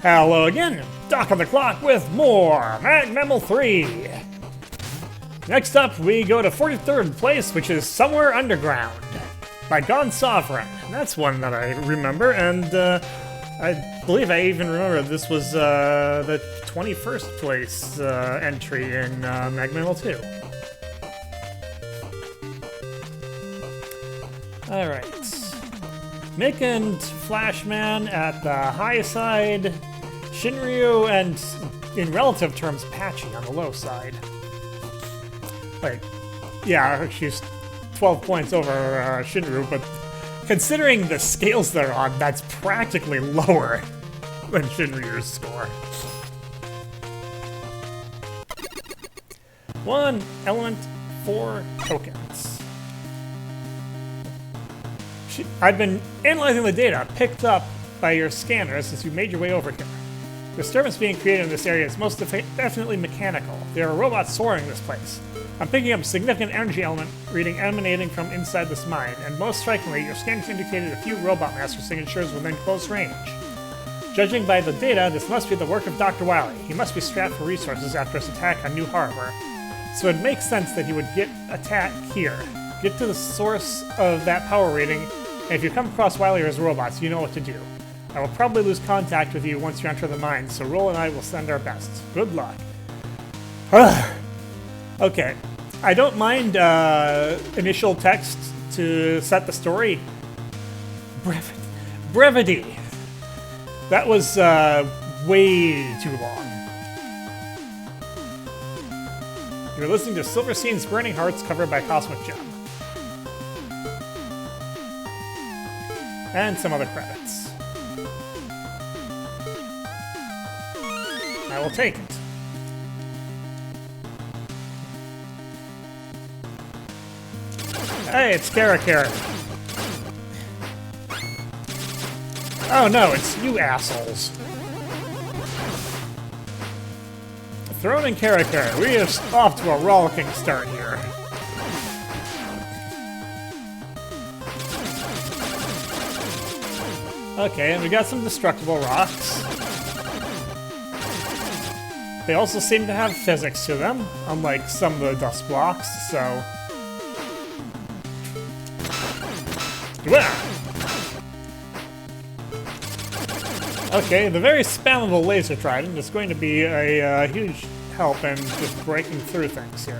Hello again, Doc on the Clock with more MAGMML3. Next up, we go to 43rd place, which is Somewhere Underground by Gone Sovereign. That's one that I remember, and I believe I even remember this was the 21st place entry in MAGMML2. Alright. Mick and Flashman at the high side, Shinryu and, in relative terms, Patchy on the low side. Like, yeah, she's 12 points over Shinryu, but considering the scales they're on, that's practically lower than Shinryu's score. 1 element, 4 tokens. I've been analyzing the data picked up by your scanner since you made your way over here. The disturbance being created in this area is most definitely mechanical. There are robots soaring this place. I'm picking up a significant energy element reading emanating from inside this mine, and most strikingly, your scanners indicated a few robot master signatures within close range. Judging by the data, this must be the work of Dr. Wily. He must be strapped for resources after his attack on New Harbor, so it makes sense that he would get attacked here. Get to the source of that power reading, and if you come across Wily or his robots, you know what to do. I will probably lose contact with you once you enter the mine, so Roll and I will send our best. Good luck. Okay, I don't mind initial text to set the story. Brevity. That was way too long. You're listening to Silver Scene's Burning Hearts, covered by Cosmic Gem. And some other credits. I will take it. Hey, it's Kara. Oh no, it's you assholes. Throne and Kara, we are off to a rollicking start here. Okay, and we got some destructible rocks. They also seem to have physics to them, unlike some of the dust blocks, so... Okay, the very spammable laser trident is going to be a huge help in just breaking through things here.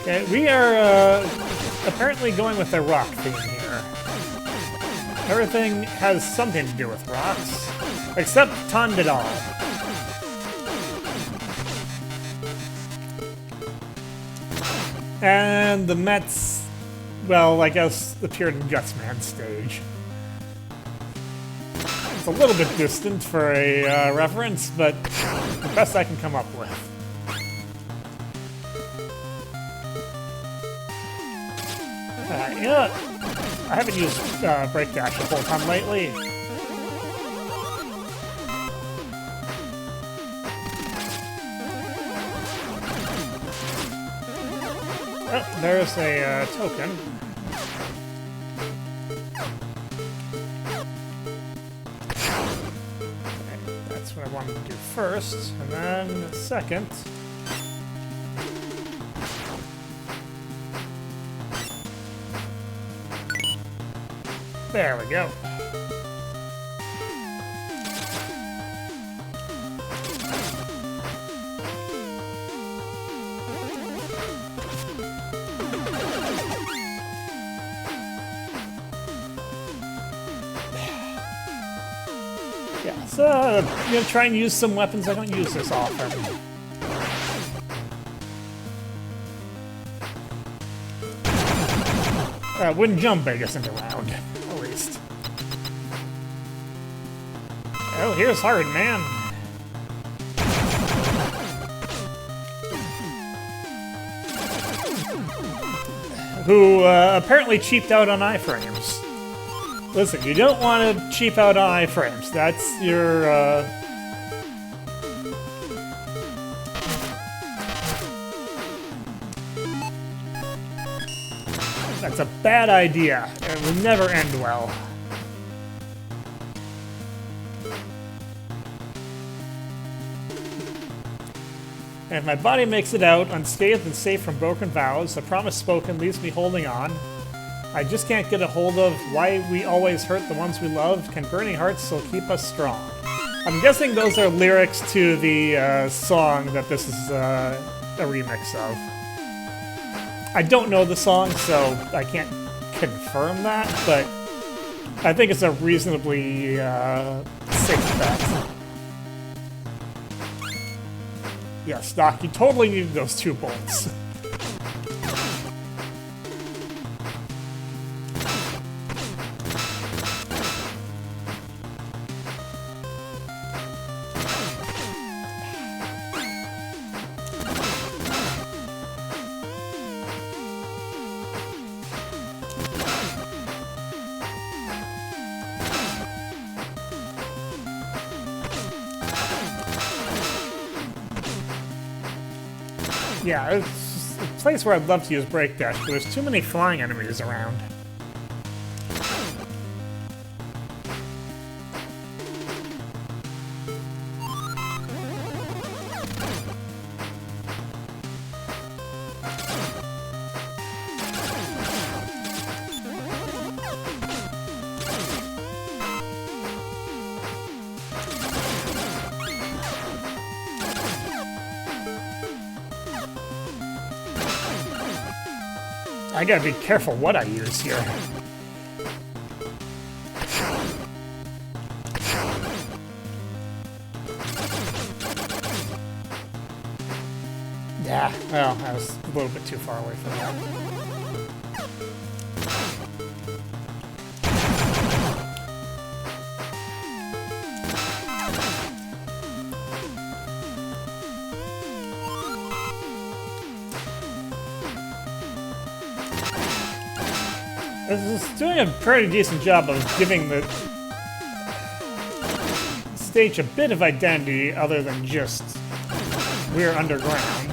Okay, we are apparently going with a rock theme here. Everything has something to do with rocks, except Tondidal. And the Mets, well, I guess appeared in Gutsman's stage. It's a little bit distant for a reference, but the best I can come up with. You know what? I haven't used Break Dash the whole time lately. Oh, there's a token. Okay, that's what I wanted to do first, and then second. There we go. Yeah, so you know, try and use some weapons I don't use this often. Wouldn't jump biggest in the round. Oh, here's Hard Man. Who apparently cheaped out on iframes. Listen, you don't want to cheap out on iframes. That's your That's a bad idea. It will never end well. And if my body makes it out, unscathed and safe from broken vows, a promise spoken leaves me holding on. I just can't get a hold of why we always hurt the ones we love. Can burning hearts still keep us strong? I'm guessing those are lyrics to the song that this is a remix of. I don't know the song, so I can't confirm that, but I think it's a reasonably safe bet. Yes, Doc, you totally needed those 2 bolts. Yeah, it's a place where I'd love to use Break Dash, but there's too many flying enemies around. I gotta be careful what I use here. Yeah, well, I was a little bit too far away from that. This is doing a pretty decent job of giving the stage a bit of identity other than just we're underground.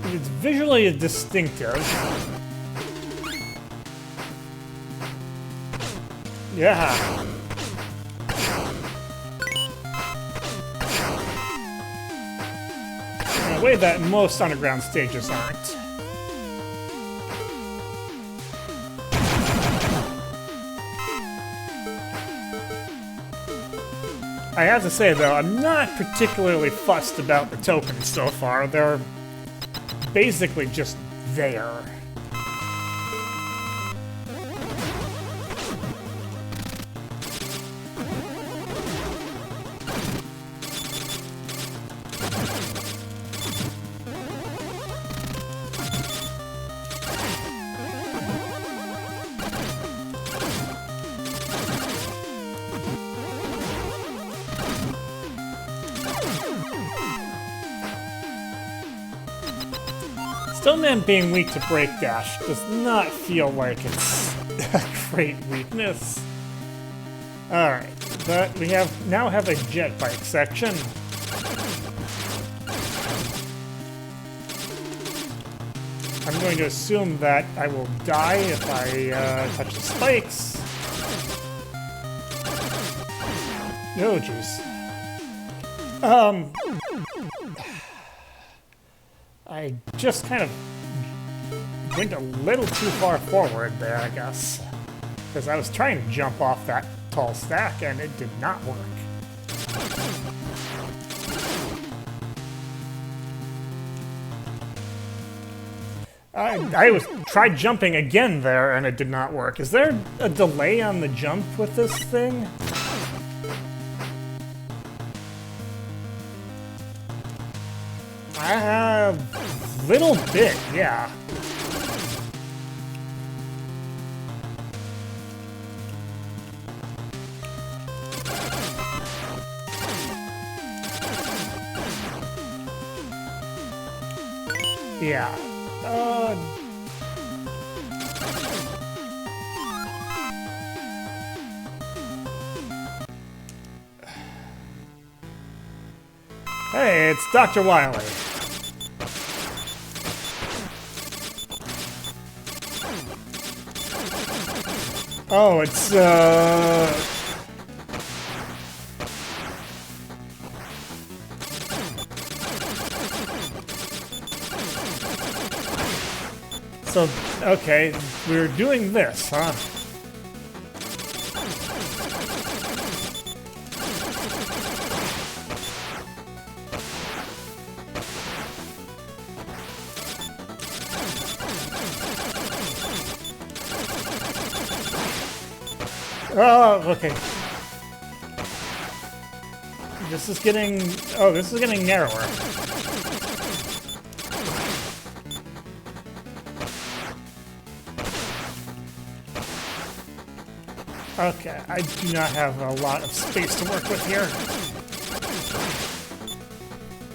It's visually distinctive. Yeah. In a way that most underground stages aren't. I have to say, though, I'm not particularly fussed about the tokens so far. They're basically just there. Stoneman being weak to Break Dash does not feel like it's a great weakness. Alright, but we now have a jet bike section. I'm going to assume that I will die if I touch the spikes. Oh, jeez. I just kind of went a little too far forward there, I guess. Because I was trying to jump off that tall stack and it did not work. I tried jumping again there and it did not work. Is there a delay on the jump with this thing? A little bit, yeah. Yeah. Hey, it's Dr. Wily. Oh, it's so, okay, we're doing this, huh? Oh, okay. This is getting... Oh, this is getting narrower. Okay, I do not have a lot of space to work with here.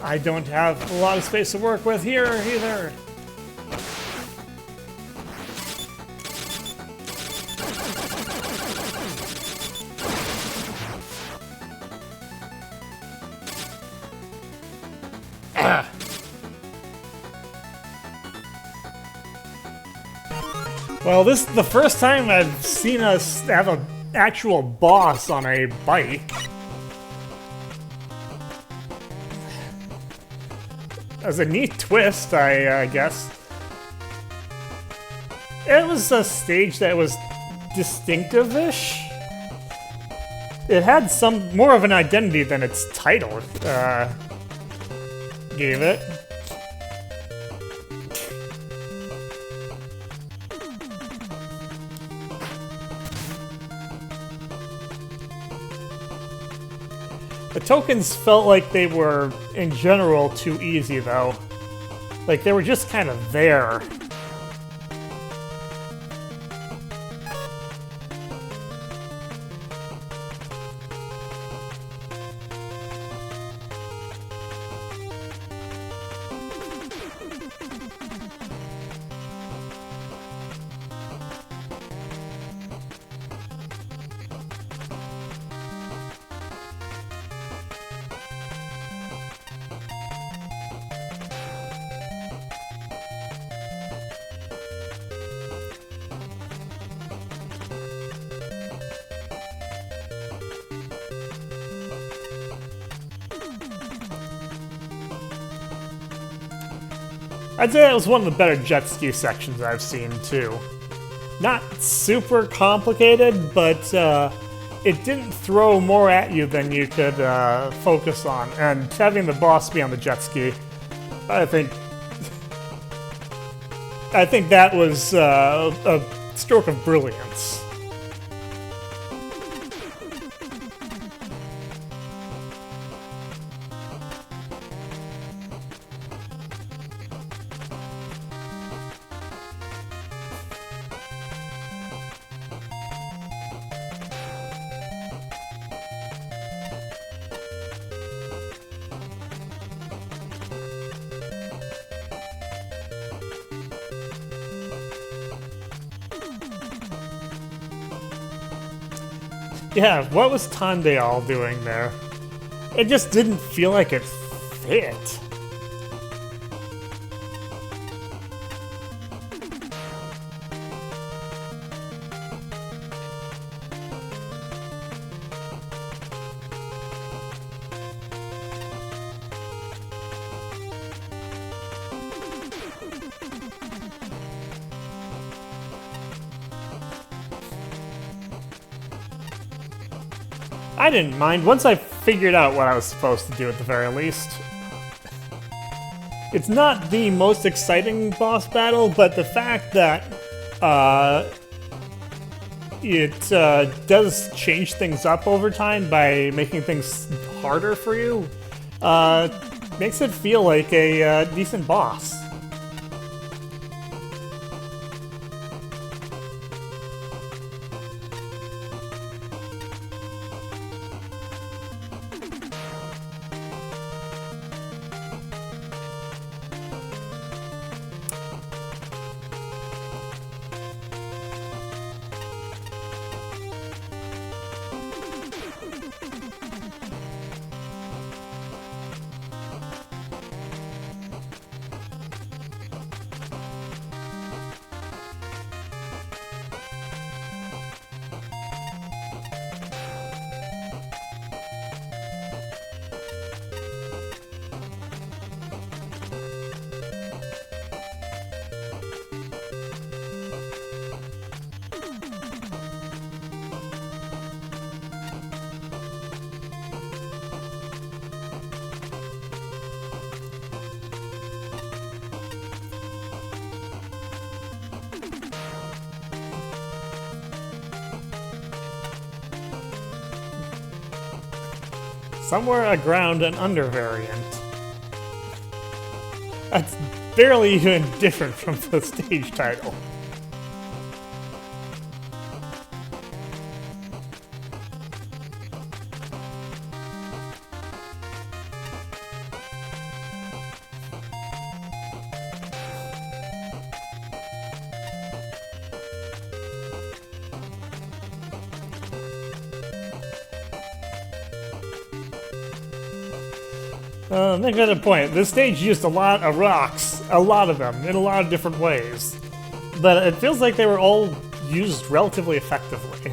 I don't have a lot of space to work with here either. Well, this is the first time I've seen us have an actual boss on a bike. As a neat twist, I guess. It was a stage that was distinctive-ish. It had some more of an identity than its title gave it. The tokens felt like they were, in general, too easy, though. Like, they were just kind of there. I'd say that was one of the better jet ski sections I've seen, too. Not super complicated, but it didn't throw more at you than you could focus on. And having the boss be on the jet ski, I think that was a stroke of brilliance. Yeah, what was Tandale doing there? It just didn't feel like it fit. I didn't mind, once I figured out what I was supposed to do at the very least. It's not the most exciting boss battle, but the fact that it does change things up over time by making things harder for you makes it feel like a decent boss. Somewhere aground an under variant. That's barely even different from the stage title. Make another point. This stage used a lot of rocks, a lot of them, in a lot of different ways. But it feels like they were all used relatively effectively.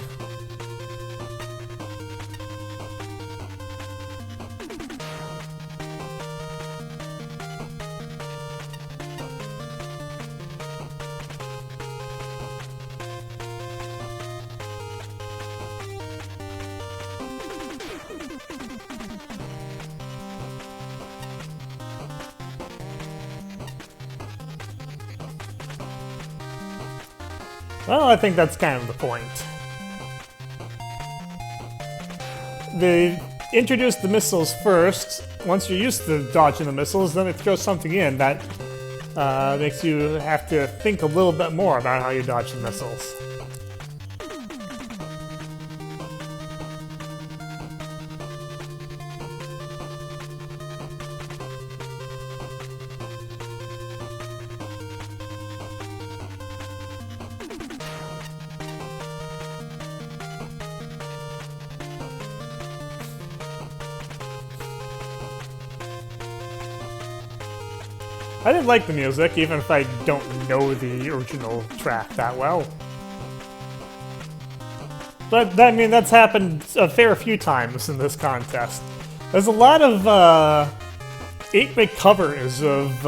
Well, I think that's kind of the point. They introduced the missiles first. Once you're used to dodging the missiles, then it throws something in that makes you have to think a little bit more about how you dodge the missiles. I did like the music, even if I don't know the original track that well. But, I mean, that's happened a fair few times in this contest. There's a lot of 8-bit covers of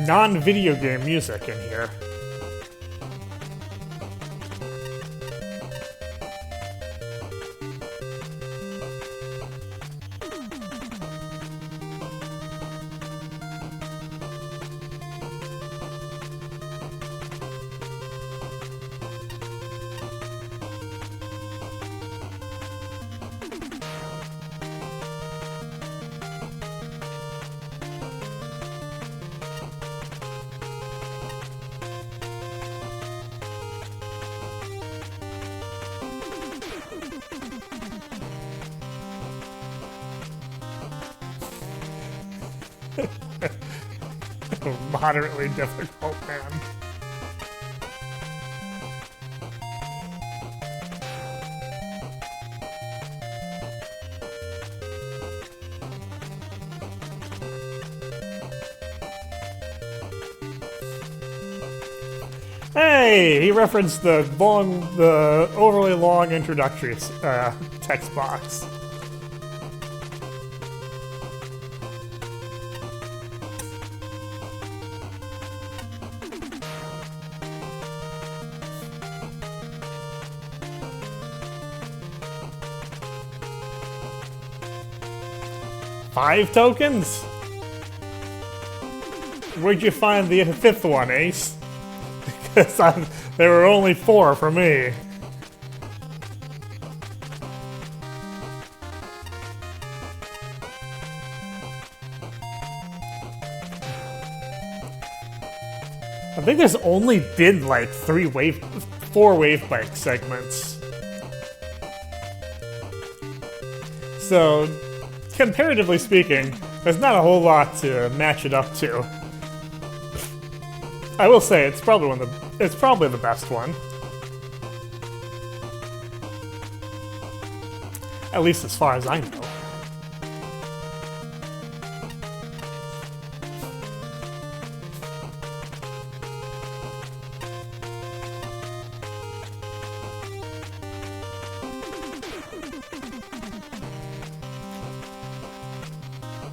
non-video game music in here. Moderately difficult, man. Hey, he referenced the overly long introductory text box. Five tokens? Where'd you find the fifth one, Ace? Because there were only 4 for me. I think there's only been like 4 wave bike segments. So, comparatively speaking, there's not a whole lot to match it up to. I will say it's probably the best one. At least as far as I know.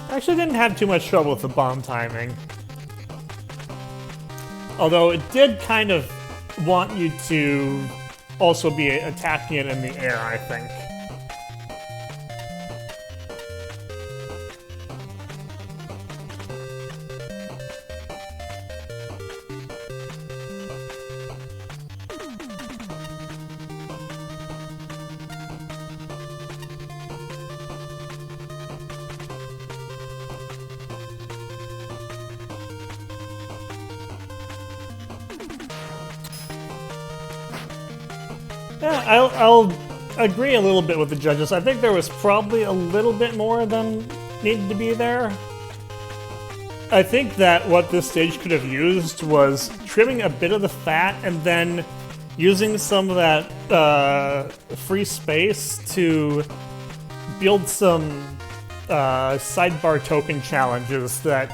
I actually didn't have too much trouble with the bomb timing. Although it did kind of want you to also be attacking it in the air, I think. Yeah, I'll agree a little bit with the judges. I think there was probably a little bit more than needed to be there. I think that what this stage could have used was trimming a bit of the fat and then using some of that free space to build some sidebar token challenges that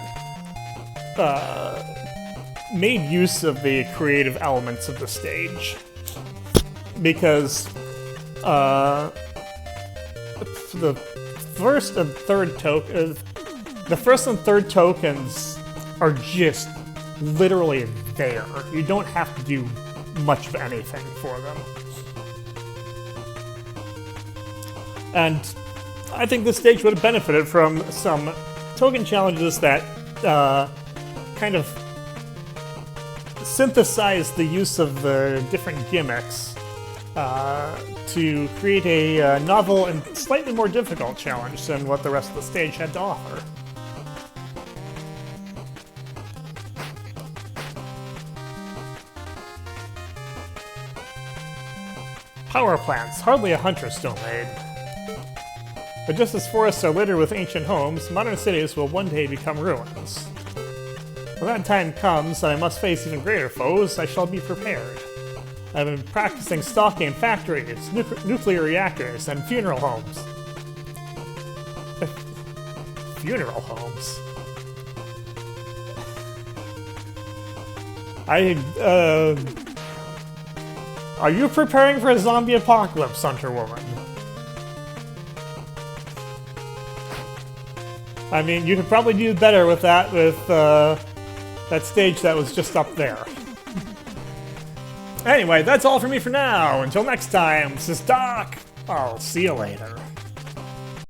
made use of the creative elements of the stage. Because the first and third tokens are just literally there. You don't have to do much of anything for them. And I think this stage would have benefited from some token challenges that kind of synthesize the use of the different gimmicks to create a novel and slightly more difficult challenge than what the rest of the stage had to offer. Power plants, hardly a hunter still made. But just as forests are littered with ancient homes, modern cities will one day become ruins. When that time comes and I must face even greater foes, I shall be prepared. I've been practicing stalking factories, nuclear reactors, and funeral homes. Funeral homes? Are you preparing for a zombie apocalypse, Hunter Woman? I mean, you could probably do better with that that stage that was just up there. Anyway, that's all for me for now. Until next time, this is Doc. I'll see you later.